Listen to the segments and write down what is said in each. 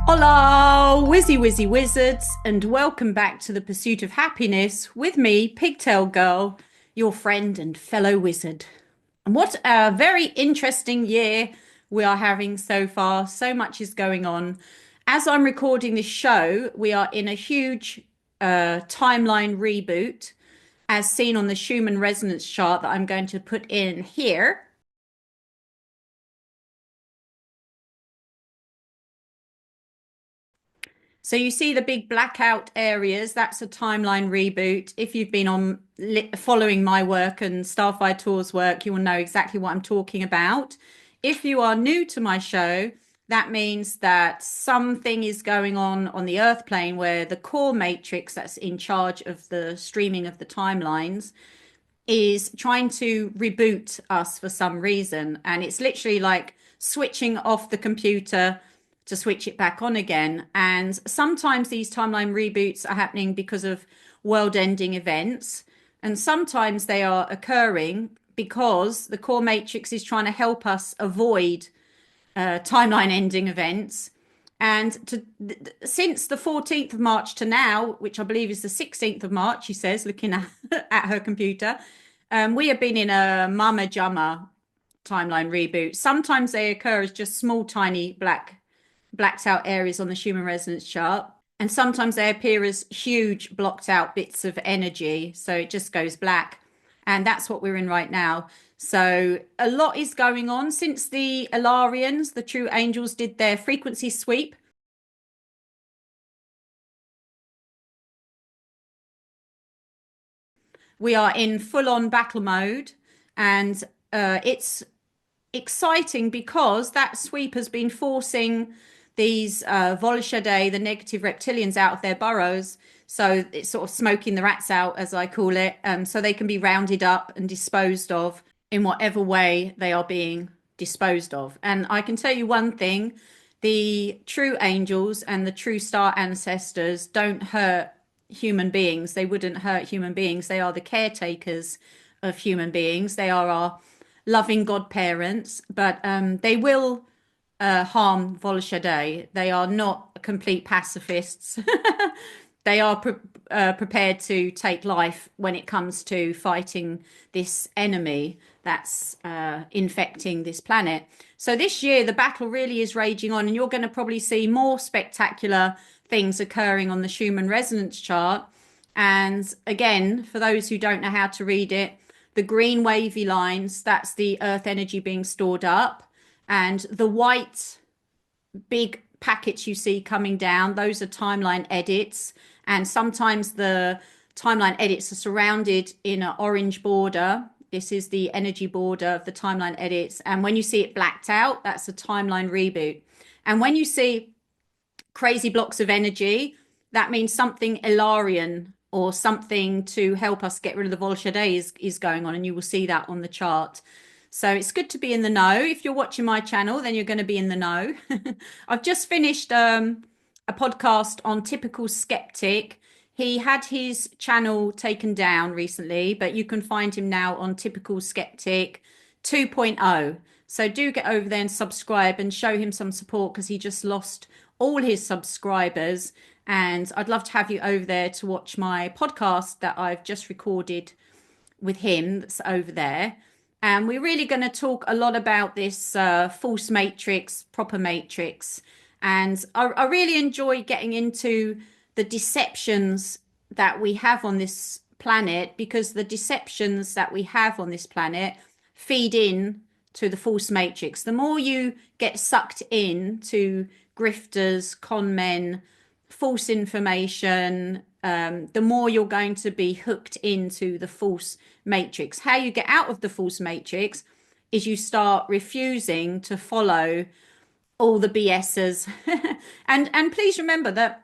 Hola, whizzy wizards, and welcome back to the pursuit of happiness with me, Pigtail Gurl, your friend and fellow wizard. And what a very interesting year we are having so far. So much is going on. As I'm recording this show, we are in a huge timeline reboot, as seen on the Schumann Resonance Chart that I'm going to put in here. So you see the big blackout areas, that's a timeline reboot. If you've been on following my work and Starfire Tour's work, you will know exactly what I'm talking about. If you are new to my show, that means that something is going on the Earth plane where the core matrix that's in charge of the streaming of the timelines is trying to reboot us for some reason. And it's literally like switching off the computer to switch it back on again. And sometimes these timeline reboots are happening because of world ending events. And sometimes they are occurring because the core matrix is trying to help us avoid timeline ending events. And since the 14th of March to now, which I believe is the 16th of March, she says, looking at her computer, we have been in a Mama Jama timeline reboot. Sometimes they occur as just small, tiny blacked out areas on the Schumann resonance chart. And sometimes they appear as huge blocked out bits of energy. So it just goes black. And that's what we're in right now. So a lot is going on since the Ilarians, the true angels, did their frequency sweep. We are in full on battle mode, and it's exciting because that sweep has been forcing these Volshadei, the negative reptilians, out of their burrows. So it's sort of smoking the rats out, as I call it, so they can be rounded up and disposed of in whatever way they are being disposed of. And I can tell you one thing, the true angels and the true star ancestors don't hurt human beings. They wouldn't hurt human beings. They are the caretakers of human beings. They are our loving godparents, but they will harm Volshadei. They are not complete pacifists. They are prepared to take life when it comes to fighting this enemy that's infecting this planet. So this year, the battle really is raging on, and you're going to probably see more spectacular things occurring on the Schumann Resonance Chart. And again, for those who don't know how to read it, the green wavy lines, that's the earth energy being stored up. And the white big packets you see coming down, those are timeline edits. And sometimes the timeline edits are surrounded in an orange border. This is the energy border of the timeline edits. And when you see it blacked out, that's a timeline reboot. And when you see crazy blocks of energy, that means something Ilarian or something to help us get rid of the Volshadei is going on. And you will see that on the chart. So it's good to be in the know. If you're watching my channel, then you're going to be in the know. I've just finished a podcast on Typical Skeptic. He had his channel taken down recently, but you can find him now on Typical Skeptic 2.0. So do get over there and subscribe and show him some support because he just lost all his subscribers. And I'd love to have you over there to watch my podcast that I've just recorded with him that's over there. And we're really going to talk a lot about this false matrix, proper matrix. And I really enjoy getting into the deceptions that we have on this planet, because the deceptions that we have on this planet feed in to the false matrix. The more you get sucked in to grifters, con men, false information, the more you're going to be hooked into the false matrix. How you get out of the false matrix is you start refusing to follow all the BSs. And please remember that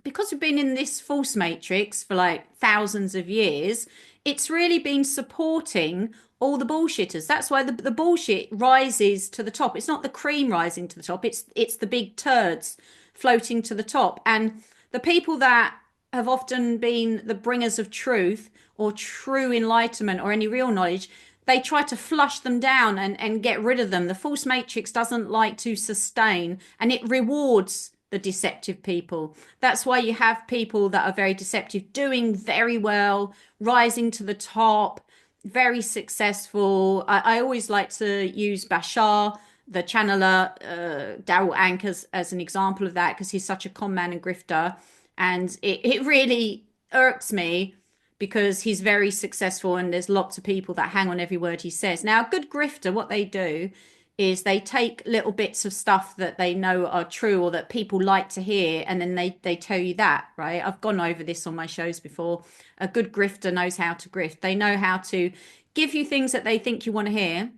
because we've been in this false matrix for like thousands of years, it's really been supporting all the bullshitters. That's why the bullshit rises to the top. It's not the cream rising to the top. It's the big turds floating to the top. And the people that have often been the bringers of truth or true enlightenment or any real knowledge, they try to flush them down and get rid of them. The false matrix doesn't like to sustain, and it rewards the deceptive people. That's why you have people that are very deceptive, doing very well, rising to the top, very successful. I always like to use Bashar, the channeler, Daryl Anchors, as an example of that, because he's such a con man and grifter. And it really irks me because he's very successful and there's lots of people that hang on every word he says. Now, a good grifter, what they do is they take little bits of stuff that they know are true or that people like to hear, and then they tell you that, right? I've gone over this on my shows before. A good grifter knows how to grift. They know how to give you things that they think you want to hear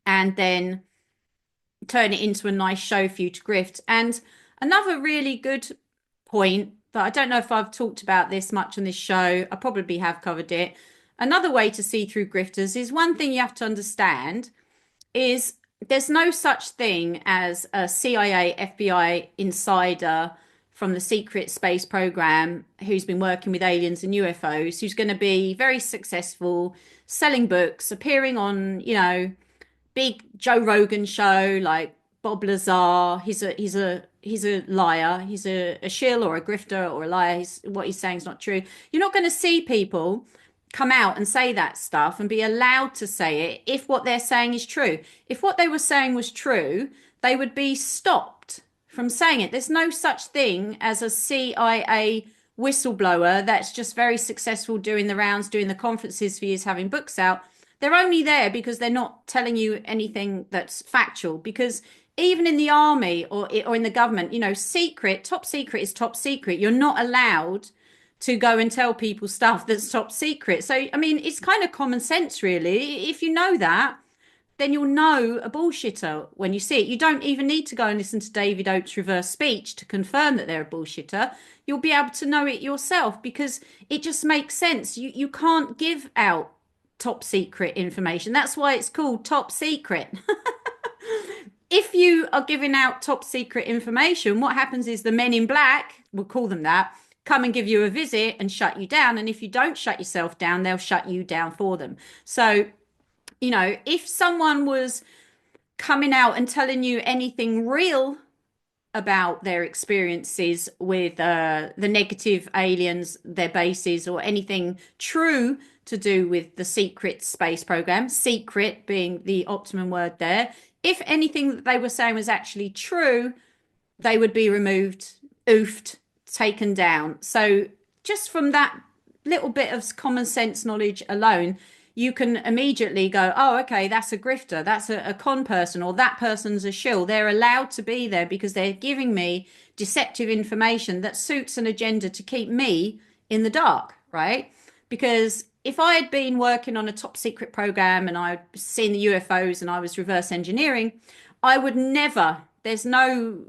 and then turn it into a nice show for you to grift. And another really good point that I don't know if I've talked about this much on this show, I probably have covered it. Another way to see through grifters is, one thing you have to understand is there's no such thing as a CIA, FBI insider from the secret space program who's been working with aliens and UFOs, who's going to be very successful, selling books, appearing on, big Joe Rogan show like Bob Lazar. He's a liar. He's a shill or a grifter or a liar. What he's saying is not true. You're not going to see people come out and say that stuff and be allowed to say it if what they're saying is true. If what they were saying was true, they would be stopped from saying it. There's no such thing as a CIA whistleblower that's just very successful doing the rounds, doing the conferences for years, having books out. They're only there because they're not telling you anything that's factual. Because even in the army or in the government, top secret is top secret. You're not allowed to go and tell people stuff that's top secret. So, I mean, it's kind of common sense, really. If you know that, then you'll know a bullshitter when you see it. You don't even need to go and listen to David Oates' reverse speech to confirm that they're a bullshitter. You'll be able to know it yourself because it just makes sense. You can't give out top secret information. That's why it's called top secret. If you are giving out top secret information, what happens is the men in black, we'll call them that, come and give you a visit and shut you down. And if you don't shut yourself down, they'll shut you down for them. So, if someone was coming out and telling you anything real about their experiences with the negative aliens, their bases, or anything true to do with the secret space program, secret being the optimum word there, if anything that they were saying was actually true, they would be removed, oofed, taken down. So just from that little bit of common sense knowledge alone, you can immediately go, oh, okay, that's a grifter, that's a con person, or that person's a shill. They're allowed to be there because they're giving me deceptive information that suits an agenda to keep me in the dark, right? Because if I had been working on a top secret program and I'd seen the UFOs and I was reverse engineering, I would never, there's no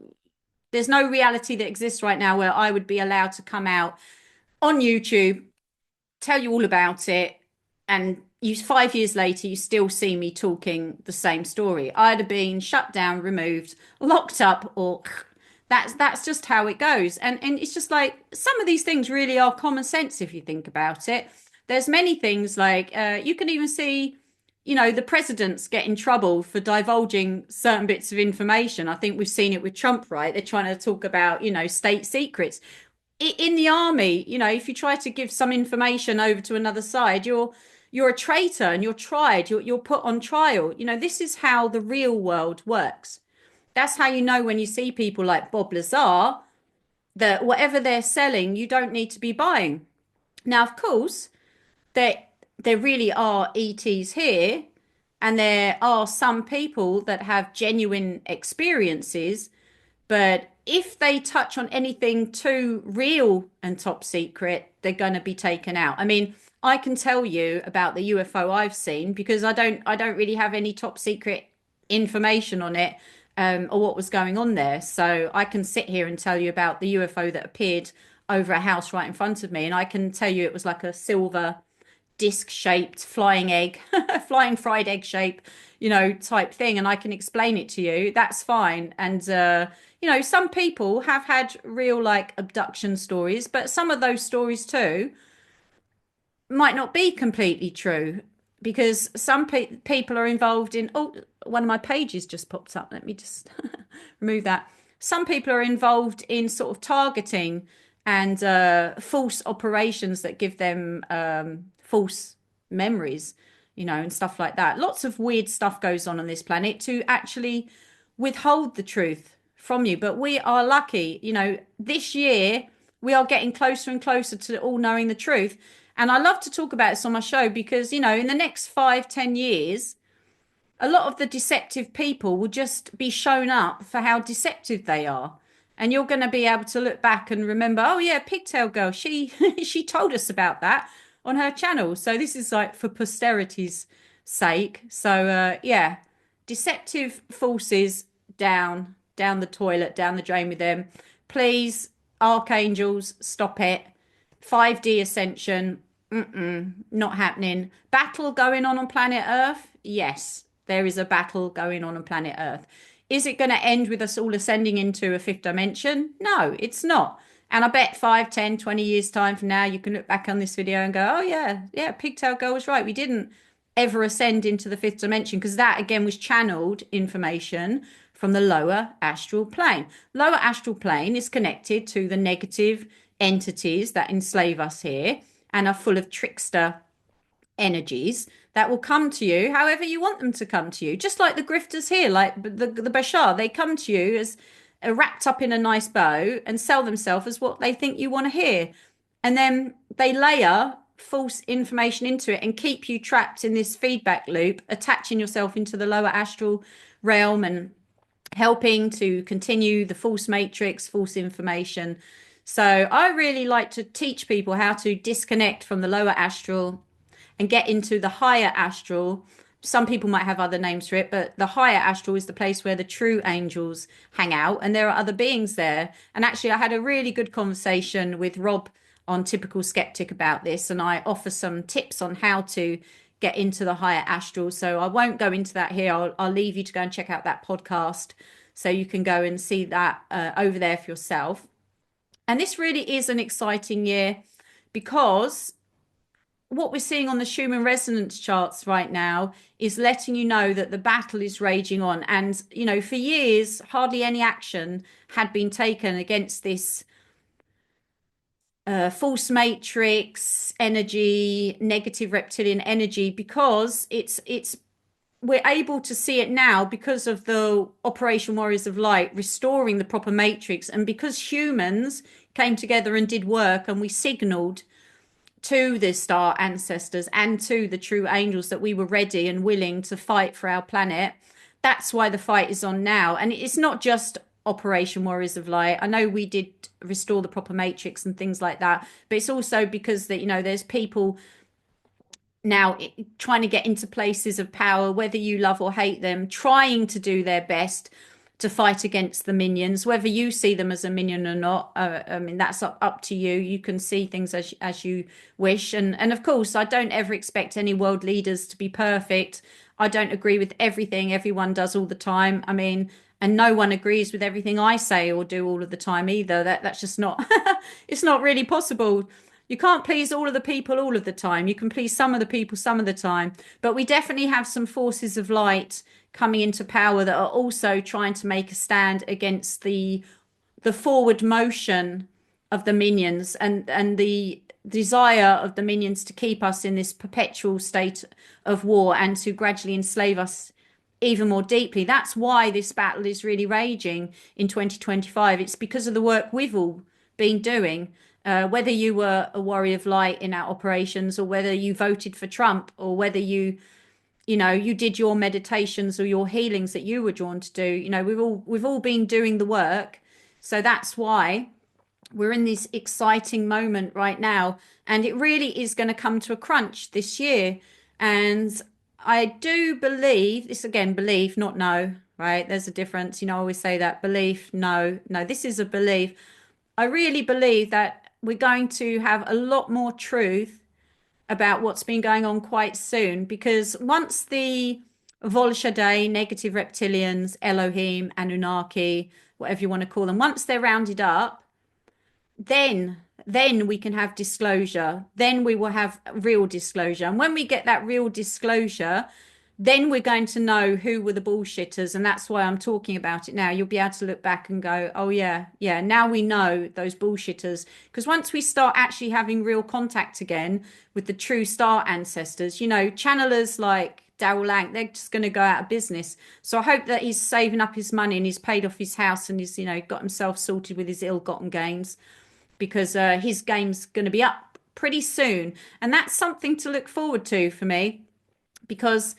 reality that exists right now where I would be allowed to come out on YouTube, tell you all about it, and 5 years later, you still see me talking the same story. I'd have been shut down, removed, locked up, or that's just how it goes. And it's just like some of these things really are common sense if you think about it. There's many things like you can even see, the presidents get in trouble for divulging certain bits of information. I think we've seen it with Trump, right? They're trying to talk about, state secrets. In the army, if you try to give some information over to another side, you're a traitor and you're tried. You're put on trial. This is how the real world works. That's how you know when you see people like Bob Lazar that whatever they're selling, you don't need to be buying. Now, of course, there really are ETs here, and there are some people that have genuine experiences, but if they touch on anything too real and top secret, they're going to be taken out. I mean, I can tell you about the UFO I've seen because I don't really have any top secret information on it, or what was going on there. So I can sit here and tell you about the UFO that appeared over a house right in front of me, and I can tell you it was like a silver disc shaped flying egg, flying fried egg shape, type thing, and I can explain it to you. That's fine. And some people have had real like abduction stories, but some of those stories too might not be completely true because some people are involved in. Oh, one of my pages just popped up. Let me just remove that. some people are involved in sort of targeting and false operations that give them false memories, and stuff like that. Lots of weird stuff goes on this planet to actually withhold the truth from you. But we are lucky, this year we are getting closer and closer to all knowing the truth. And I love to talk about this on my show because, in the next 5, 10 years, a lot of the deceptive people will just be shown up for how deceptive they are. And you're going to be able to look back and remember, oh yeah, Pigtail Gurl, she she told us about that on her channel. So this is like for posterity's sake. So yeah, deceptive forces down the toilet, down the drain with them. Please, archangels, stop it. 5D ascension, not happening. Battle going on planet Earth? Yes, there is a battle going on planet Earth. Is it going to end with us all ascending into a fifth dimension? No, it's not. And I bet 5, 10, 20 years time from now, you can look back on this video and go, oh yeah, Pigtail Gurl was right. We didn't ever ascend into the fifth dimension because that again was channeled information from the lower astral plane. Lower astral plane is connected to the negative entities that enslave us here and are full of trickster energies that will come to you however you want them to come to you. Just like the grifters here, like the Bashar, they come to you as wrapped up in a nice bow and sell themselves as what they think you want to hear. And then they layer false information into it and keep you trapped in this feedback loop, attaching yourself into the lower astral realm and helping to continue the false matrix, false information. So I really like to teach people how to disconnect from the lower astral and get into the higher astral. Some people might have other names for it, but the higher astral is the place where the true angels hang out, and there are other beings there. And actually, I had a really good conversation with Rob on Typical Skeptic about this, and I offer some tips on how to get into the higher astral. So I won't go into that here. I'll leave you to go and check out that podcast so you can go and see that over there for yourself. And this really is an exciting year because what we're seeing on the Schumann Resonance charts right now is letting you know that the battle is raging on. And, for years, hardly any action had been taken against this false matrix energy, negative reptilian energy, because we're able to see it now because of the Operation Warriors of Light restoring the proper matrix, and because humans came together and did work, and we signaled to the star ancestors and to the true angels that we were ready and willing to fight for our planet. That's why the fight is on now. And it's not just Operation Warriors of Light. I know we did restore the proper matrix and things like that, but it's also because that, there's people now trying to get into places of power, whether you love or hate them, trying to do their best to fight against the minions, whether you see them as a minion or not. I mean, that's up to you. You can see things as you wish. And of course, I don't ever expect any world leaders to be perfect. I don't agree with everything everyone does all the time. I mean, and no one agrees with everything I say or do all of the time either. That's just not, it's not really possible. You can't please all of the people all of the time. You can please some of the people some of the time. But we definitely have some forces of light coming into power that are also trying to make a stand against the forward motion of the minions and the desire of the minions to keep us in this perpetual state of war and to gradually enslave us even more deeply. That's why this battle is really raging in 2025. It's because of the work we've all been doing. Whether you were a warrior of light in our operations, or whether you voted for Trump, or whether you did your meditations or your healings that you were drawn to do, we've all been doing the work. So that's why we're in this exciting moment right now, and it really is going to come to a crunch this year. And I do believe this, again, belief, not know, right? There's a difference. I always say that belief, no, this is a belief. I really believe that we're going to have a lot more truth about what's been going on quite soon, because once the Volshadei, negative reptilians, Elohim, Anunnaki, whatever you want to call them, once they're rounded up, then we can have disclosure. Then we will have real disclosure. And when we get that real disclosure, then we're going to know who were the bullshitters. And that's why I'm talking about it now. You'll be able to look back and go, oh, yeah, yeah, now we know those bullshitters. Because once we start actually having real contact again with the true star ancestors, channelers like Darrell Lang, they're just going to go out of business. So I hope that he's saving up his money and he's paid off his house and he's, got himself sorted with his ill-gotten gains, because his game's going to be up pretty soon. And that's something to look forward to for me, because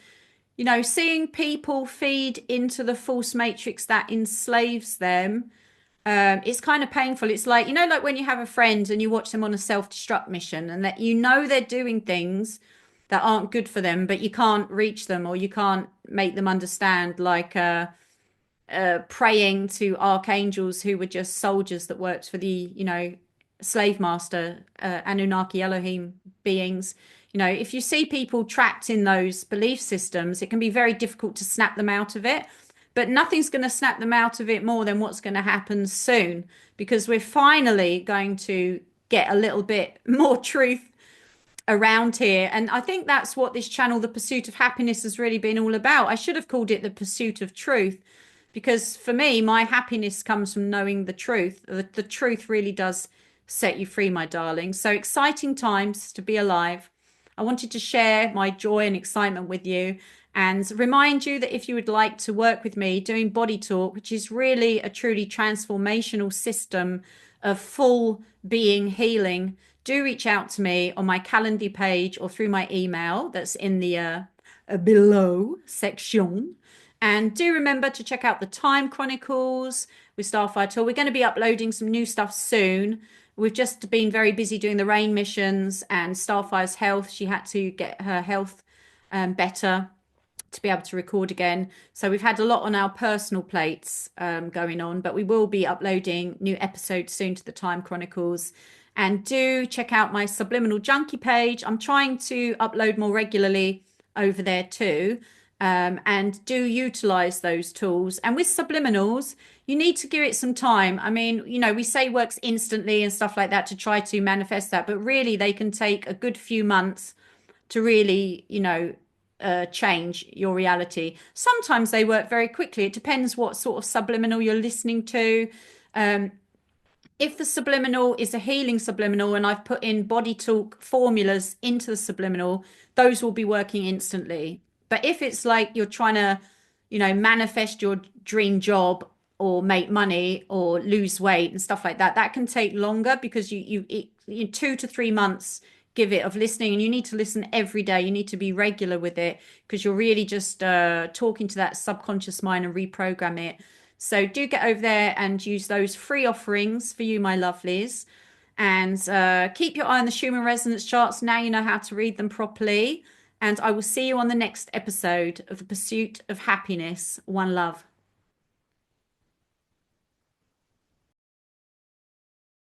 seeing people feed into the false matrix that enslaves them, it's kind of painful. It's like, like when you have a friend and you watch them on a self-destruct mission and that they're doing things that aren't good for them, but you can't reach them or you can't make them understand, like praying to archangels who were just soldiers that worked for the, slave master, Anunnaki Elohim beings. If you see people trapped in those belief systems, it can be very difficult to snap them out of it. But nothing's going to snap them out of it more than what's going to happen soon, because we're finally going to get a little bit more truth around here. And I think that's what this channel, The Pursuit of Happiness, has really been all about. I should have called it The Pursuit of Truth, because for me, my happiness comes from knowing the truth. The truth really does set you free, my darling. So exciting times to be alive. I wanted to share my joy and excitement with you and remind you that if you would like to work with me doing body talk, which is really a truly transformational system of full being healing, do reach out to me on my Calendly page or through my email that's in the below section. And do remember to check out the Time Chronicles with Starfire Tour. We're going to be uploading some new stuff soon. We've just been very busy doing the rain missions and Starfire's health. She had to get her health better to be able to record again. So we've had a lot on our personal plates going on, but we will be uploading new episodes soon to the Time Chronicles. And do check out my Subliminal Junkie page. I'm trying to upload more regularly over there too. And do utilize those tools. And with subliminals, you need to give it some time. I mean, we say works instantly and stuff like that to try to manifest that, but really they can take a good few months to really, change your reality. Sometimes they work very quickly. It depends what sort of subliminal you're listening to. If the subliminal is a healing subliminal and I've put in body talk formulas into the subliminal, those will be working instantly. But if it's like you're trying to, manifest your dream job or make money or lose weight and stuff like that, that can take longer, because you 2 to 3 months give it of listening, and you need to listen every day. You need to be regular with it, because you're really just talking to that subconscious mind and reprogram it. So do get over there and use those free offerings for you, my lovelies. And keep your eye on the Schumann Resonance Charts. Now you know how to read them properly. And I will see you on the next episode of The Pursuit of Happiness. One love.